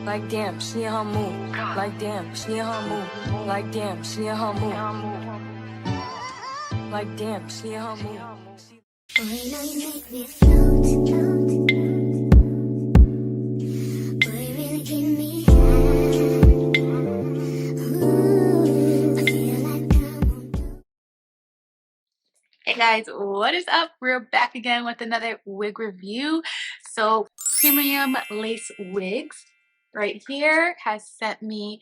Like damn, she in her move. Like damn, she in her move. Like damn, she in her move. Like damn, she in her move. Boy, now you make me float. Boy, you really give me high. Ooh, I feel like I won't do. Hey guys, what is up? We're back again with another wig review. So Premium Lace Wigs right here has sent me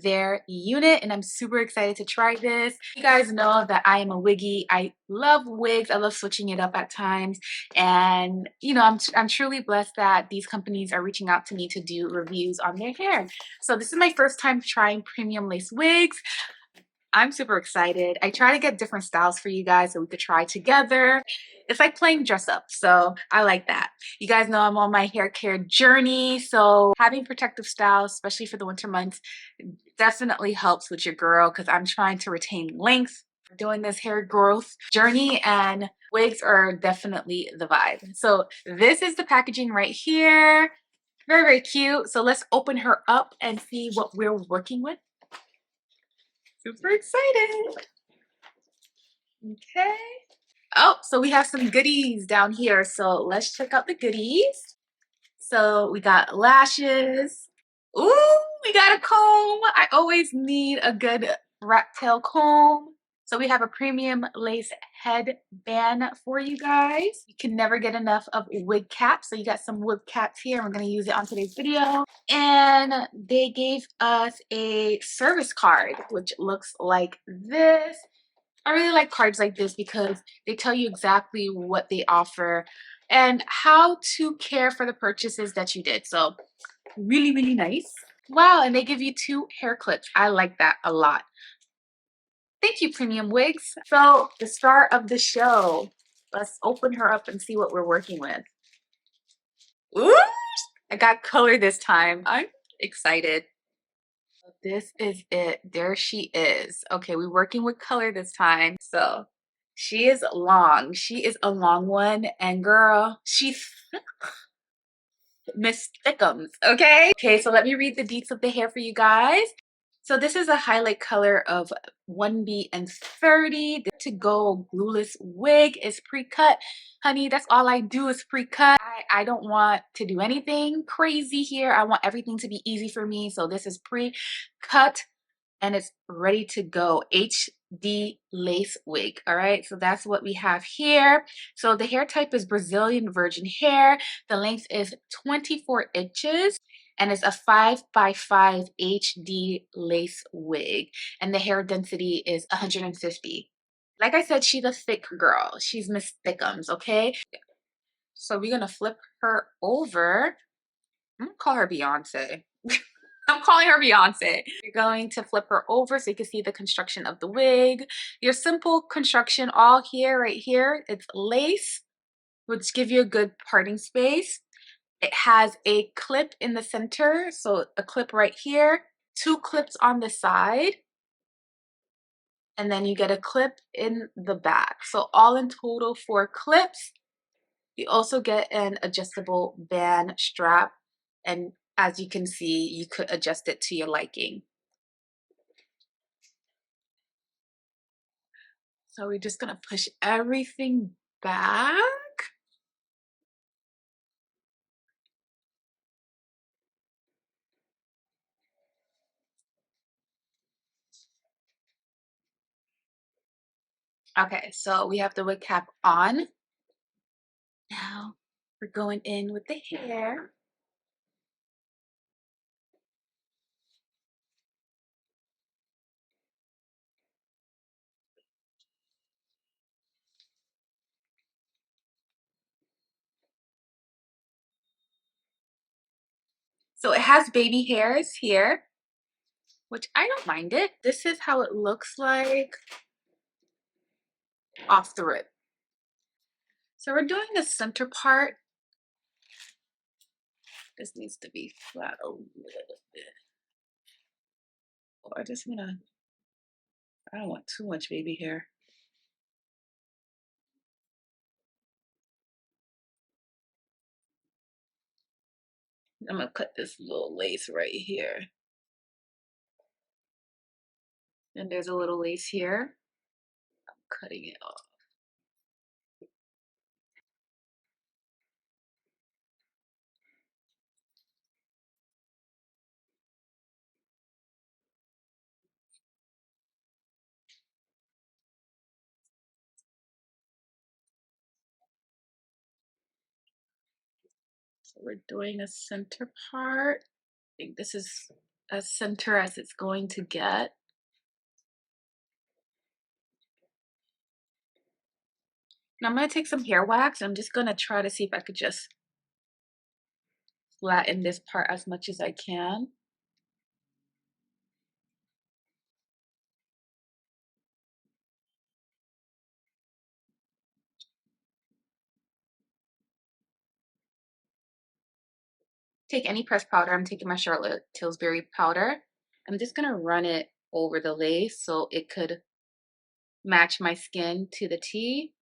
their unit and I'm super excited to try this. You guys know that I am a wiggy. I love wigs. I love switching it up at times, and you know, I'm truly blessed that these companies are reaching out to me to do reviews on their hair. So this is my first time trying Premium Lace Wigs. I'm super excited. I try to get different styles for you guys so we could try together. It's like playing dress up, so I like that. You guys know I'm on my hair care journey, so having protective styles, especially for the winter months, definitely helps with your girl because I'm trying to retain length doing this hair growth journey, and wigs are definitely the vibe. So this is the packaging right here. Very, very cute. So let's open her up and see what we're working with. Super excited. Okay. Oh, so we have some goodies down here. So let's check out the goodies. So we got lashes. Ooh, we got a comb. I always need a good rat tail comb. So we have a premium lace headband for you guys. You can never get enough of wig cap. So you got some wig caps here. We're going to use it on today's video. And they gave us a service card, which looks like this. I really like cards like this because they tell you exactly what they offer and how to care for the purchases that you did. So really, really nice. Wow, and they give you 2 hair clips. I like that a lot. Thank you, Premium Wigs. So the star of the show. Let's open her up and see what we're working with. Ooh, I got color this time. I'm excited. This is it. There she is. Okay, we're working with color this time. So she is long. She is a long one. And girl, she's Miss Thickums. Okay. Okay, so let me read the deets of the hair for you guys. So this is a highlight color of 1B and 30. The to go glueless wig is pre-cut. Honey, that's all I do is pre-cut. I don't want to do anything crazy here. I want everything to be easy for me. So this is pre-cut and it's ready to go. HD lace wig. All right, so that's what we have here. So the hair type is Brazilian virgin hair. The length is 24 inches and it's a 5x5 HD lace wig, and the hair density is 150. Like I said, she's a thick girl. She's Miss Thickums, okay? So we're gonna flip her over. I'm gonna call her Beyonce. I'm calling her Beyonce. You're going to flip her over so you can see the construction of the wig. Your simple construction all here, right here. It's lace, which give you a good parting space. It has a clip in the center, so a clip right here, 2 clips on the side, and then you get a clip in the back. So all in total 4 clips. You also get an adjustable band strap, and as you can see, you could adjust it to your liking. So we're just gonna push everything back. Okay, so we have the wig cap on. Now we're going in with the hair. So it has baby hairs here, which I don't mind it. This is how it looks like off the rip. So we're doing the center part. This needs to be flat a little bit. Or I don't want too much baby hair. I'm gonna cut this little lace right here. And there's a little lace here. I'm cutting it off. So we're doing a center part. I think this is as center as it's going to get. Now I'm gonna take some hair wax. I'm just gonna try to see if I could just flatten this part as much as I can. Take any pressed powder. I'm taking my Charlotte Tilbury powder. I'm just gonna run it over the lace so it could match my skin to the T.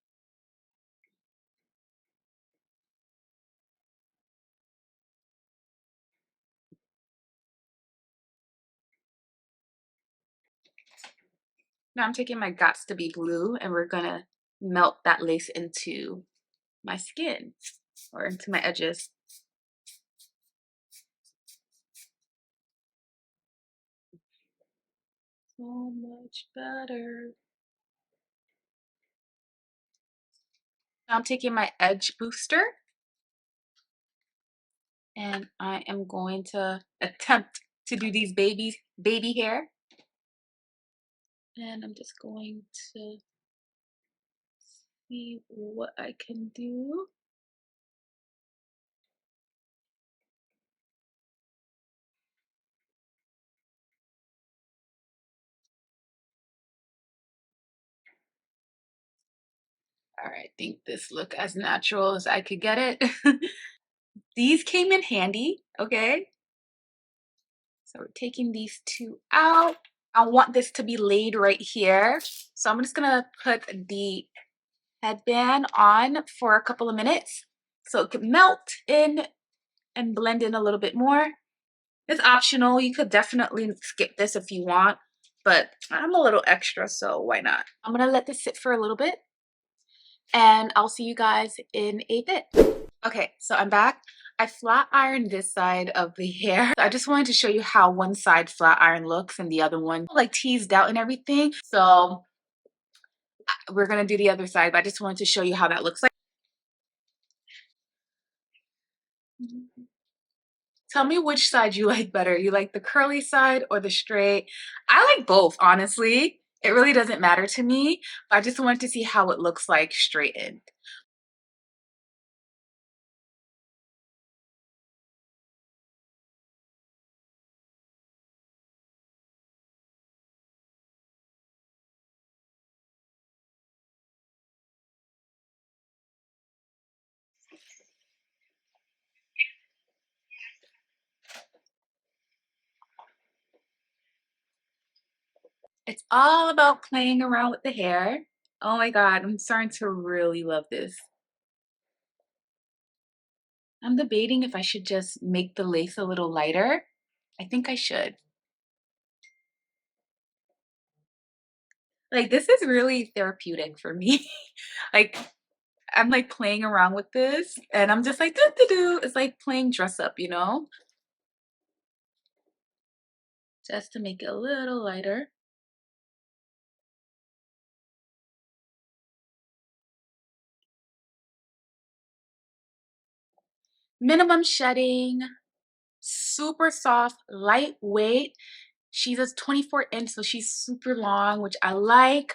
Now I'm taking my Gots to Be glue and we're gonna melt that lace into my skin or into my edges. So much better. Now I'm taking my edge booster and I am going to attempt to do these baby hair. And I'm just going to see what I can do. All right, I think this look as natural as I could get it. These came in handy, okay? So we're taking these two out. I want this to be laid right here. So I'm just gonna put the headband on for a couple of minutes so it can melt in and blend in a little bit more. It's optional. You could definitely skip this if you want, but I'm a little extra, so why not? I'm gonna let this sit for a little bit and I'll see you guys in a bit. Okay, so I'm back. I flat ironed this side of the hair. I just wanted to show you how one side flat iron looks and the other one like teased out and everything. So we're gonna do the other side, but I just wanted to show you how that looks like. Tell me which side you like better. You like the curly side or the straight? I like both, honestly. It really doesn't matter to me. But I just wanted to see how it looks like straightened. It's all about playing around with the hair. Oh my God, I'm starting to really love this. I'm debating if I should just make the lace a little lighter. I think I should. Like, this is really therapeutic for me. Like, I'm like playing around with this and I'm just like, do. It's like playing dress up, you know? Just to make it a little lighter. Minimum shedding, super soft, lightweight. She's a 24-inch, so she's super long, which I like.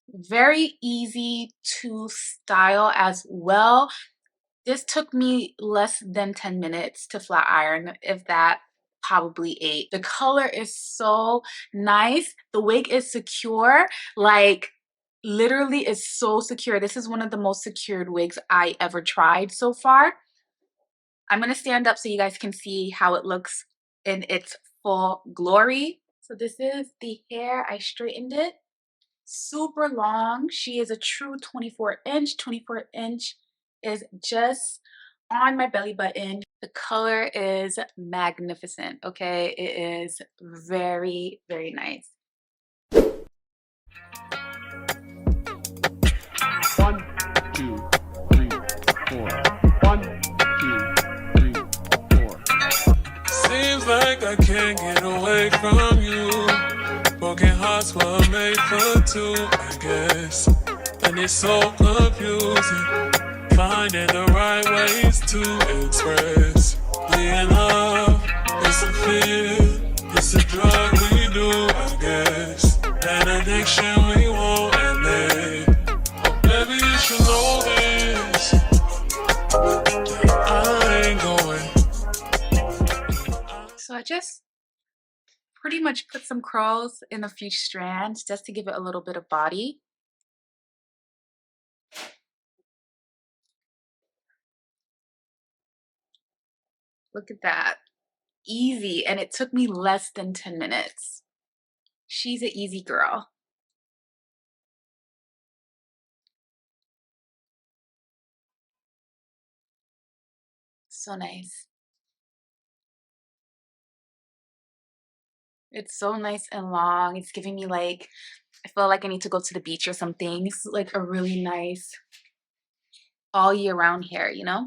Very easy to style as well. This took me less than 10 minutes to flat iron, if that, probably 8. The color is so nice. The wig is secure, like literally is so secure. This is one of the most secured wigs I ever tried so far. I'm gonna stand up so you guys can see how it looks in its full glory. So this is the hair. I straightened it. Super long. She is a true 24-inch. 24-inch is just on my belly button. The color is magnificent, okay? It is very, very nice. 1, 2, 3, 4. 1, 2, 3, 4. Seems like I can't get away from you. Broken hearts were made for two, I guess. And it's so confusing, finding the right ways to express. Being love, it's a fear, it's a drug we do, I guess. An addiction we won't admit. Maybe you should know this. I ain't going. So I just pretty much put some curls in a few strands just to give it a little bit of body. Look at that. Easy. And it took me less than 10 minutes. She's an easy girl. So nice. It's so nice and long. It's giving me like, I feel like I need to go to the beach or something. It's like a really nice all year round hair, you know?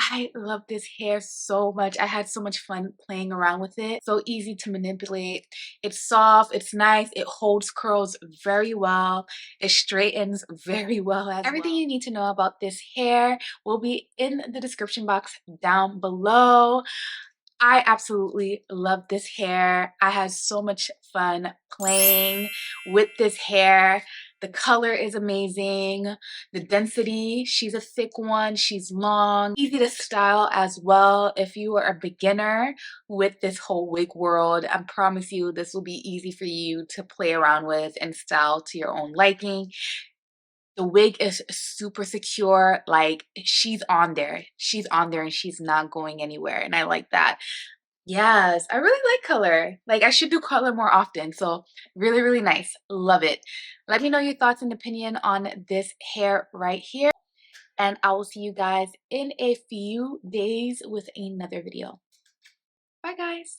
I love this hair so much. I had so much fun playing around with it. So easy to manipulate. It's soft, it's nice, it holds curls very well. It straightens very well as Everything you need to know about this hair will be in the description box down below. I absolutely love this hair. I had so much fun playing with this hair. The color is amazing. The density, she's a thick one, she's long, easy to style as well. If you are a beginner with this whole wig world, I promise you this will be easy for you to play around with and style to your own liking. The wig is super secure. Like, she's on there and she's not going anywhere, and I like that. Yes, I really like color. Like, I should do color more often. So really, really nice. Love it. Let me know your thoughts and opinion on this hair right here, and I will see you guys in a few days with another video. Bye guys.